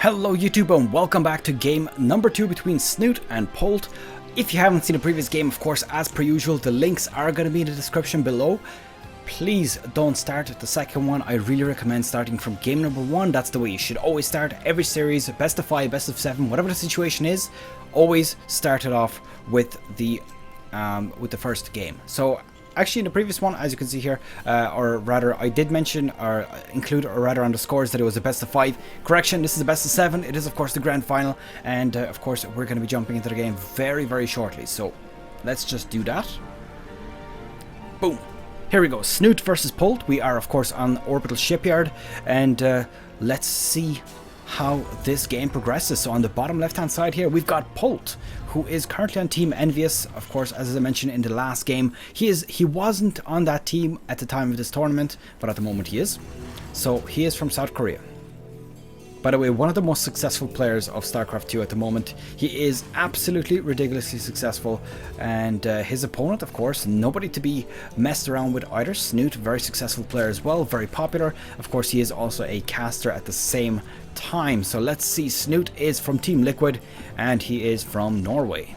Hello YouTube and welcome back to game number 2 between Snute and Polt. If you haven't seen the previous game, of course, as per usual, the links are going to be in the description below. Please don't start the second one. I really recommend starting from game number 1. That's the way you should always start every series, best of 5, best of 7, whatever the situation is. Always start it off with the first game. So actually in the previous one, as you can see here, or rather I did mention or include or rather on the scores that it was a best of 5. Correction, this is a best of 7. It is of course the grand final, and of course we're going to be jumping into the game very shortly. So let's just do that. Boom. Here we go. Snute versus Polt. We are of course on Orbital Shipyard, and let's see how this game progresses. So on the bottom left hand side here we've got Polt, who is currently on team EnVyUs. Of course, as I mentioned in the last game, he wasn't on that team at the time of this tournament, but at the moment he is. So he is from South Korea. By the way, one of the most successful players of StarCraft 2 at the moment. He is absolutely ridiculously successful, and his opponent, of course, nobody to be messed around with either. Snute, very successful player as well, very popular. Of course, he is also a caster at the same time. So let's see, Snute is from Team Liquid, and he is from Norway.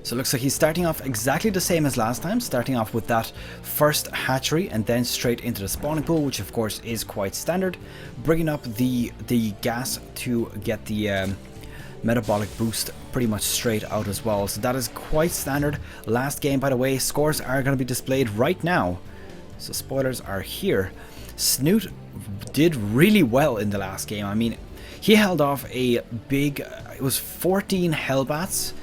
So it looks like he's starting off exactly the same as last time, starting off with that first hatchery and then straight into the spawning pool, which of course is quite standard, bringing up the gas to get the metabolic boost pretty much straight out as well. So that is quite standard. Last game, by the way, scores are going to be displayed right now, so spoilers are here. Snute did really well in the last game. I mean, he held off a big, it was 14 Hellbats.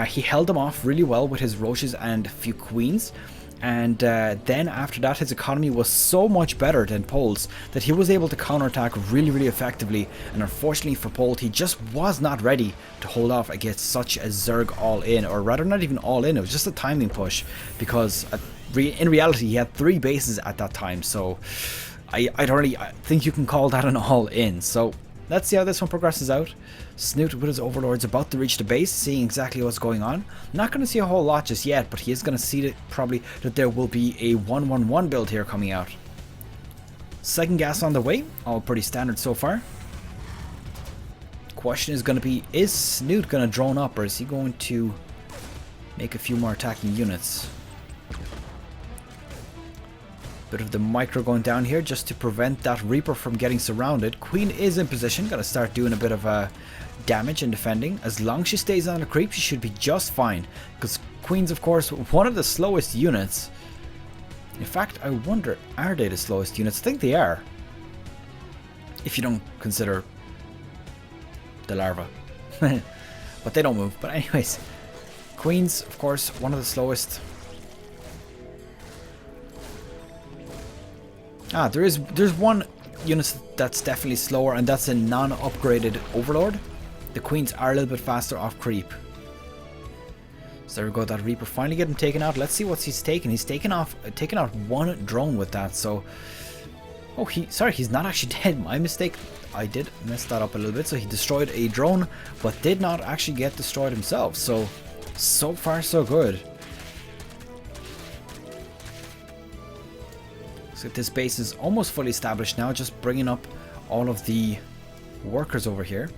He held them off really well with his Roaches and a few Queens, and then after that his economy was so much better than Polt's that he was able to counterattack really effectively, and unfortunately for Polt, he just was not ready to hold off against such a Zerg all-in, or rather not even all-in, it was just a timing push, because in reality he had 3 bases at that time, so I don't really think you can call that an all-in. So let's see how this one progresses out. Snute with his overlords about to reach the base, seeing exactly what's going on. Not going to see a whole lot just yet, but he is going to see that probably that there will be a 1-1-1 build here coming out. Second gas on the way, all pretty standard so far. Question is going to be, is Snute going to drone up, or is he going to make a few more attacking units? Bit of the micro going down here just to prevent that Reaper from getting surrounded. Queen is in position, gonna start doing a bit of damage and defending. As long as she stays on the creep, she should be just fine, because Queen's of course one of the slowest units. In fact, I wonder, are they the slowest units? I think they are, if you don't consider the larva. But they don't move. But anyways, Queen's of course one of the slowest. There's one unit that's definitely slower, and that's a non-upgraded Overlord. The Queens are a little bit faster off creep. So there we go, that Reaper finally getting taken out. Let's see what he's taken. He's taken out one drone with that. So, oh, sorry, he's not actually dead. My mistake. I did mess that up a little bit. So he destroyed a drone, but did not actually get destroyed himself. So far so good. So this base is almost fully established now, just bringing up all of the workers over here.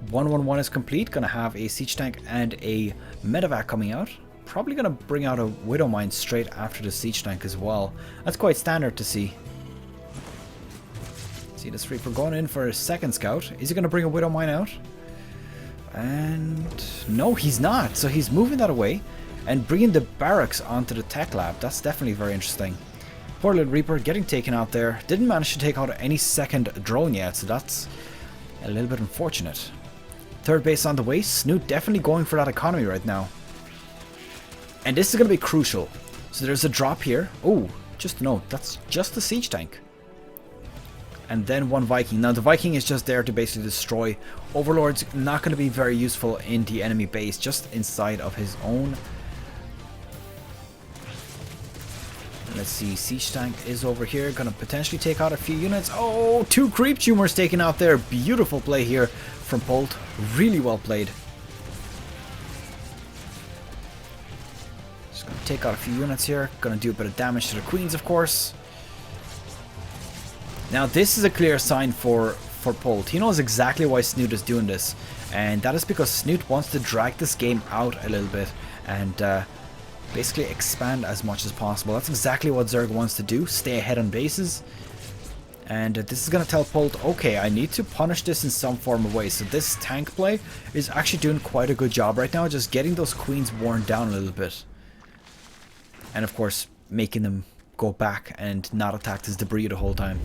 1-1-1 is complete, gonna have a siege tank and a medevac coming out. Probably gonna bring out a Widow Mine straight after the siege tank as well. That's quite standard to see. See this Reaper going in for a second scout. Is he gonna bring a Widow Mine out? And no, he's not. So he's moving that away and bringing the barracks onto the tech lab. That's definitely very interesting. Poor little Reaper getting taken out there. Didn't manage to take out any second drone yet, so that's a little bit unfortunate. Third base on the way. Snute definitely going for that economy right now. And this is going to be crucial. So there's a drop here. Oh, just note, that's just the siege tank. And then one Viking. Now the Viking is just there to basically destroy Overlords. Not going to be very useful in the enemy base, just inside of his own. Let's see, siege tank is over here, gonna potentially take out a few units. Oh, 2 creep tumors taken out there. Beautiful play here from Polt. Really well played. Just gonna take out a few units here. Gonna do a bit of damage to the Queens, of course. Now this is a clear sign for for Polt. He knows exactly why Snute is doing this, and that is because Snute wants to drag this game out a little bit and basically expand as much as possible. That's exactly what Zerg wants to do, stay ahead on bases. And this is going to tell Polt, okay, I need to punish this in some form of way. So this tank play is actually doing quite a good job right now, just getting those queens worn down a little bit. And of course, making them go back and not attack this debris the whole time.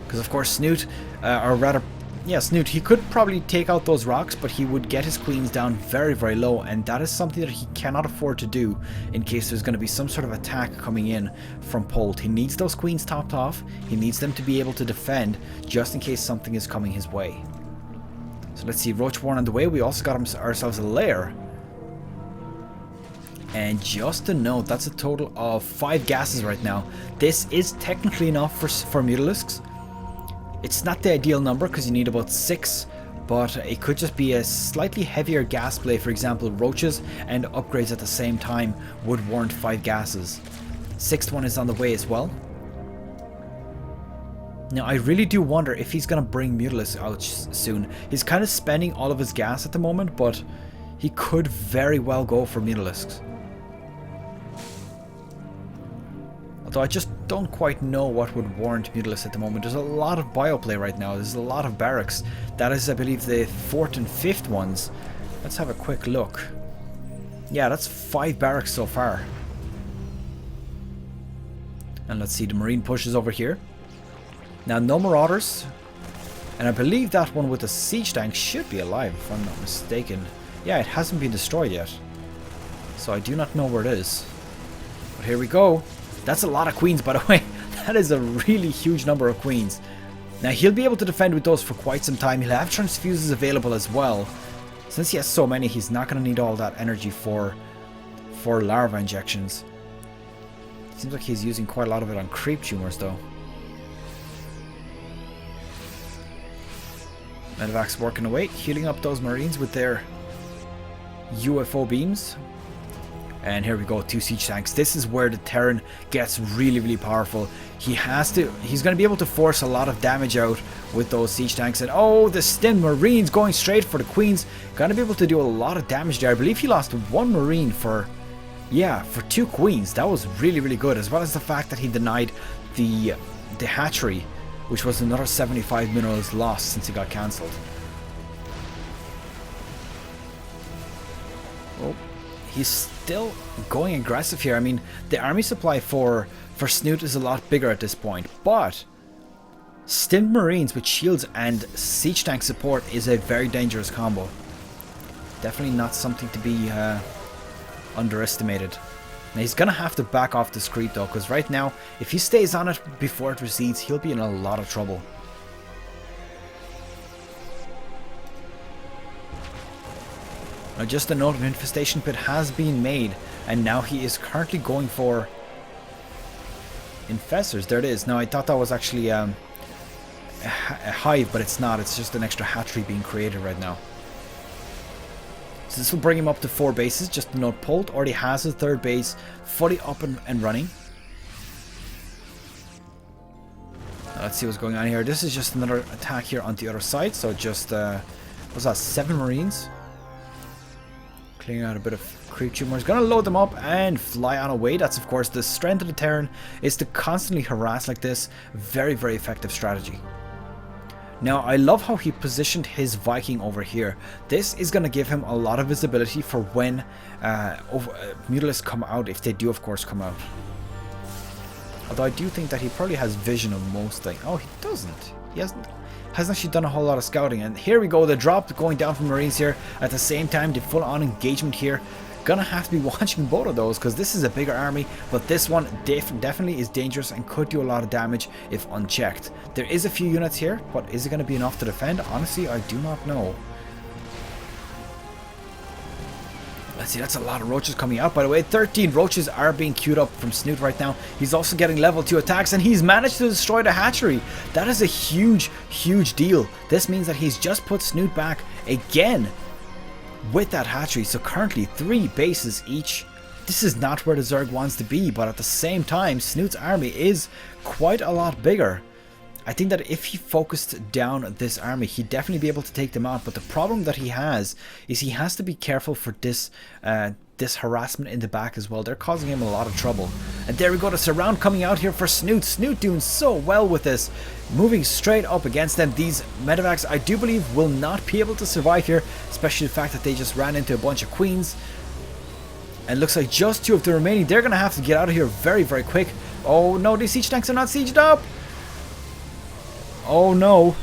Because of course Snute, or rather, yeah, Snute, he could probably take out those rocks, but he would get his queens down very, very low, and that is something that he cannot afford to do in case there's going to be some sort of attack coming in from Polt. He needs those queens topped off, he needs them to be able to defend just in case something is coming his way. So let's see, Roach Warren on the way. We also got ourselves a lair. And just to note, that's a total of 5 gases right now. This is technically enough for Mutalisks. It's not the ideal number because you need about 6, but it could just be a slightly heavier gas play. For example, roaches and upgrades at the same time would warrant 5 gases. 6th one is on the way as well. Now I really do wonder if he's going to bring Mutalisks out soon. He's kind of spending all of his gas at the moment, but he could very well go for Mutalisks. Although I just don't quite know what would warrant Mutalisks at the moment. There's a lot of bioplay right now. There's a lot of barracks. That is, I believe, the 4th and 5th ones. Let's have a quick look. Yeah, that's 5 barracks so far. And let's see, the Marine pushes over here. Now, no Marauders. And I believe that one with the siege tank should be alive, if I'm not mistaken. Yeah, it hasn't been destroyed yet. So I do not know where it is. But here we go. That's a lot of queens, by the way. That is a really huge number of queens. Now, he'll be able to defend with those for quite some time. He'll have transfuses available as well. Since he has so many, he's not going to need all that energy for larva injections. Seems like he's using quite a lot of it on creep tumors, though. Medevac's working away, healing up those Marines with their UFO beams. And here we go, 2 siege tanks. This is where the Terran gets really, really powerful. He's going to be able to force a lot of damage out with those siege tanks. And oh, the Stim Marines going straight for the queens. Going to be able to do a lot of damage there. I believe he lost 1 Marine for 2 queens. That was really, really good. As well as the fact that he denied the hatchery, which was another 75 minerals lost since he got cancelled. Oh. He's still going aggressive here. I mean, the army supply for Snute is a lot bigger at this point, but Stim Marines with shields and siege tank support is a very dangerous combo. Definitely not something to be underestimated. Now he's gonna have to back off this creep though, because right now, if he stays on it before it recedes, he'll be in a lot of trouble. Now just a note, an infestation pit has been made, and now he is currently going for infestors. There it is. Now I thought that was actually a hive, but it's not. It's just an extra hatchery being created right now. So this will bring him up to 4 bases. Just to note, Polt already has his 3rd base fully up and running. Now let's see what's going on here. This is just another attack here on the other side. So just, what's that, 7 Marines? Clearing out a bit of creep tumors. Gonna load them up and fly on away. That's of course the strength of the Terran, is to constantly harass like this. Very, very effective strategy. Now I love how he positioned his Viking over here. This is gonna give him a lot of visibility for when Mutalisks come out, if they do of course come out. Although I do think that he probably has vision of most things. Oh, he doesn't. He hasn't actually done a whole lot of scouting. And here we go, the drop going down from Marines here. At the same time, the full on engagement here. Gonna have to be watching both of those because this is a bigger army, but this one definitely is dangerous and could do a lot of damage if unchecked. There is a few units here, but is it going to be enough to defend? Honestly, I do not know. Let's see, that's a lot of roaches coming out. By the way, 13 roaches are being queued up from Snute right now. He's also getting level 2 attacks, and he's managed to destroy the hatchery. That is a huge, huge deal. This means that he's just put Snute back again with that hatchery. So currently 3 bases each. This is not where the Zerg wants to be, but at the same time, Snute's army is quite a lot bigger. I think that if he focused down this army, he'd definitely be able to take them out. But the problem that he has is he has to be careful for this this harassment in the back as well. They're causing him a lot of trouble. And there we go, the surround coming out here for Snute. Snute doing so well with this, moving straight up against them. These medevacs, I do believe, will not be able to survive here, especially the fact that they just ran into a bunch of queens. And looks like just 2 of the remaining. They're going to have to get out of here very, very quick. Oh no, these siege tanks are not sieged up. Oh no.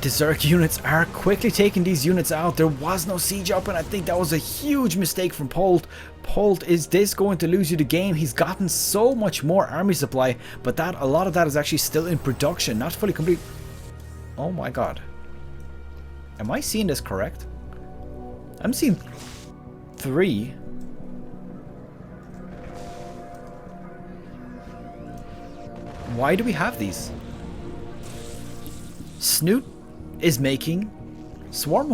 The Zerg units are quickly taking these units out. There was no siege up, and I think that was a huge mistake from Polt. Polt, is this going to lose you the game? He's gotten so much more army supply, but a lot of that is actually still in production, not fully complete. Oh my god. Am I seeing this correct? I'm seeing 3. Why do we have these? Snute is making swarm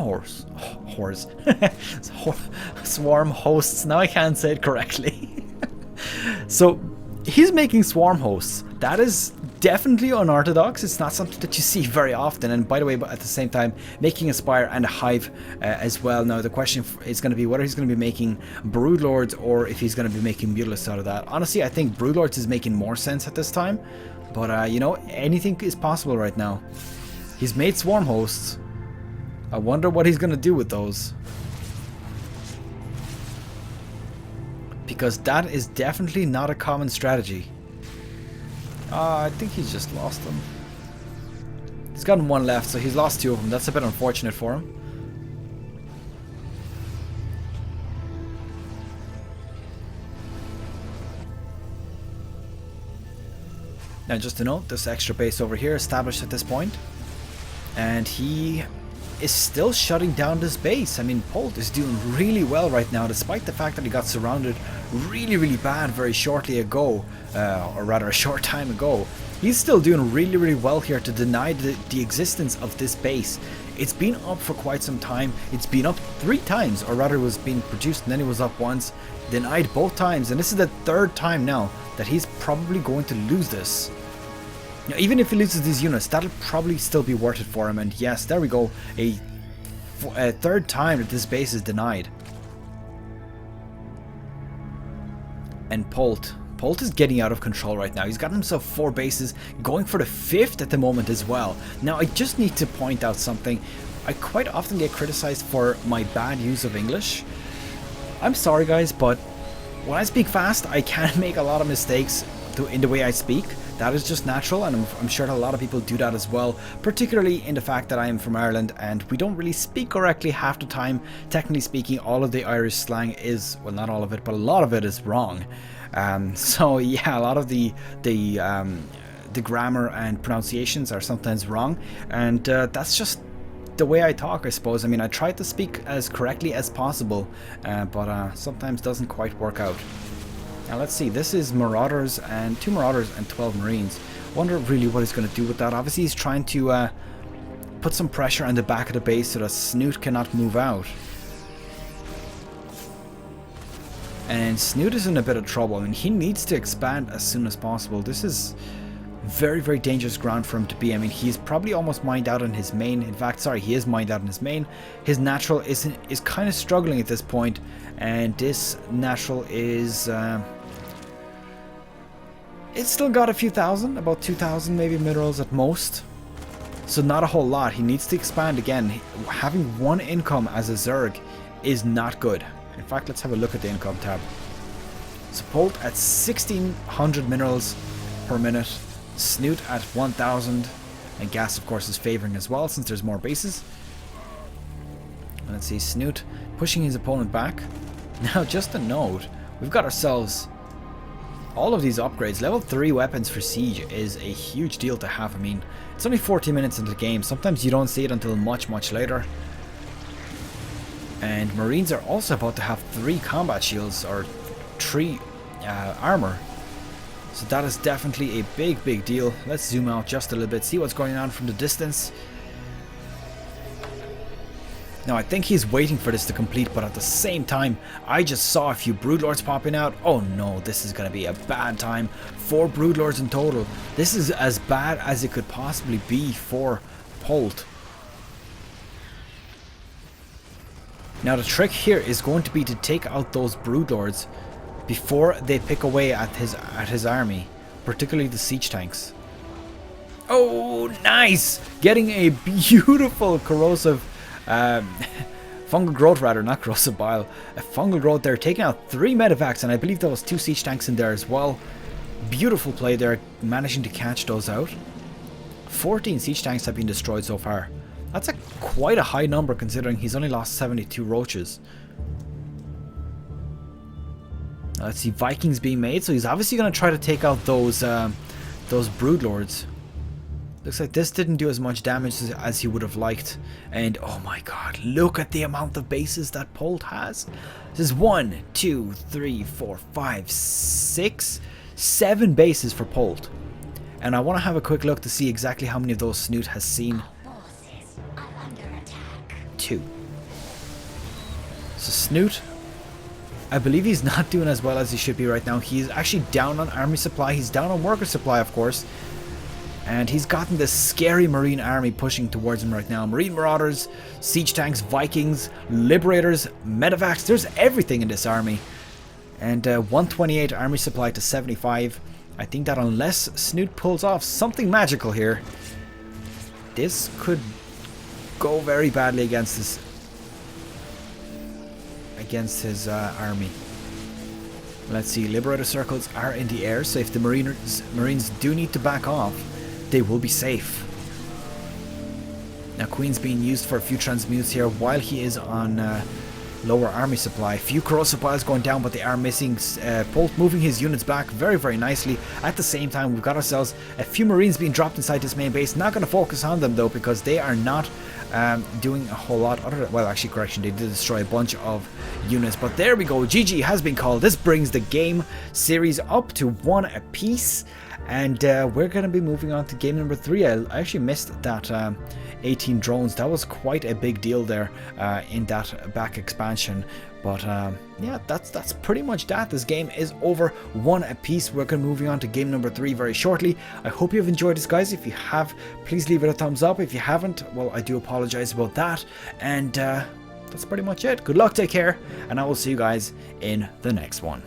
swarm hosts. Now I can't say it correctly. So he's making swarm hosts. That is definitely unorthodox. It's not something that you see very often. And by the way, but at the same time, making a spire and a hive as well. Now the question is going to be whether he's going to be making broodlords or if he's going to be making mutalisks out of that. Honestly, I think broodlords is making more sense at this time. But you know, anything is possible right now. He's made swarm hosts. I wonder what he's going to do with those. Because that is definitely not a common strategy. I think he's just lost them. He's gotten 1 left, so he's lost 2 of them. That's a bit unfortunate for him. Now just to note, this extra base over here established at this point. And he is still shutting down this base. I mean, Polt is doing really well right now, despite the fact that he got surrounded really, really bad very shortly ago, or rather a short time ago. He's still doing really, really well here to deny the existence of this base. It's been up for quite some time. It's been up 3 times, or rather it was being produced and then it was up once, denied both times, and this is the 3rd time now that he's probably going to lose this. Now, even if he loses these units, that'll probably still be worth it for him. And yes, there we go, a 3rd time that this base is denied. And Polt is getting out of control right now. He's got himself 4 bases, going for the 5th at the moment as well. Now, I just need to point out something. I quite often get criticized for my bad use of English. I'm sorry guys, but when I speak fast, I can make a lot of mistakes in the way I speak. That is just natural, and I'm sure that a lot of people do that as well, particularly in the fact that I am from Ireland and we don't really speak correctly half the time. Technically speaking, all of the Irish slang is, well, not all of it, but a lot of it is wrong. So yeah, a lot of the grammar and pronunciations are sometimes wrong, and that's just the way I talk, I suppose. I mean, I try to speak as correctly as possible, but sometimes doesn't quite work out. Now let's see, this is Marauders and 2 Marauders and 12 Marines. Wonder really what he's going to do with that. Obviously he's trying to put some pressure on the back of the base so that Snute cannot move out. And Snute is in a bit of trouble. I mean, he needs to expand as soon as possible. This is very, very dangerous ground for him to be. I mean, he's probably almost mined out on his main. In fact, sorry, he is mined out on his main. His natural is kind of struggling at this point, and this natural is it's still got a few thousand, about 2,000 maybe minerals at most. So not a whole lot. He needs to expand again. Having 1 income as a Zerg is not good. In fact, let's have a look at the income tab. So Polt at 1,600 minerals per minute. Snute at 1,000. And gas, of course, is favoring as well since there's more bases. Let's see, Snute pushing his opponent back. Now, just a note, we've got ourselves all of these upgrades. Level 3 weapons for Siege is a huge deal to have. I mean, it's only 40 minutes into the game. Sometimes you don't see it until much, much later. And Marines are also about to have 3 combat shields, or 3 armor. So that is definitely a big, big deal. Let's zoom out just a little bit, see what's going on from the distance. Now I think he's waiting for this to complete, but at the same time, I just saw a few Broodlords popping out. Oh no, this is going to be a bad time. 4 Broodlords in total. This is as bad as it could possibly be for Polt. Now the trick here is going to be to take out those Broodlords before they pick away at his army, particularly the siege tanks. Oh, nice! Getting a beautiful corrosive fungal growth, rather, not corrosive bile. A fungal growth there, taking out 3 medevacs, and I believe there was 2 siege tanks in there as well. Beautiful play there, managing to catch those out. 14 siege tanks have been destroyed so far. That's quite a high number considering he's only lost 72 roaches. Now let's see, Vikings being made, so he's obviously going to try to take out those Broodlords. Looks like this didn't do as much damage as he would have liked. And oh my god, look at the amount of bases that Polt has. This is 1, 2, 3, 4, 5, 6, 7 bases for Polt. And I want to have a quick look to see exactly how many of those Snute has seen. 2. So Snute, I believe he's not doing as well as he should be right now. He's actually down on army supply. He's down on worker supply, of course. And he's gotten this scary marine army pushing towards him right now. Marine marauders, siege tanks, Vikings, liberators, medevacs. There's everything in this army. And 128 army supply to 75. I think that unless Snute pulls off something magical here, this could go very badly against his army. Let's see, liberator circles are in the air, so if the Marines do need to back off, they will be safe. Now Queen's being used for a few transmutes here while he is on lower army supply. Few corrosive piles going down, but they are missing. Polt moving his units back very, very nicely. At the same time, we've got ourselves a few Marines being dropped inside this main base. Not going to focus on them though, because they are not doing a whole lot other than, well, actually, correction, they did destroy a bunch of units, but there we go. GG has been called. This brings the game series up to 1 apiece, and we're going to be moving on to game number 3. I actually missed that 18 drones. That was quite a big deal there in that back expansion. But yeah, that's pretty much that. This game is over 1 apiece. We're going to be moving on to game number 3 very shortly. I hope you've enjoyed this, guys. If you have, please leave it a thumbs up. If you haven't, well, I do apologize about that. And that's pretty much it. Good luck, take care, and I will see you guys in the next one.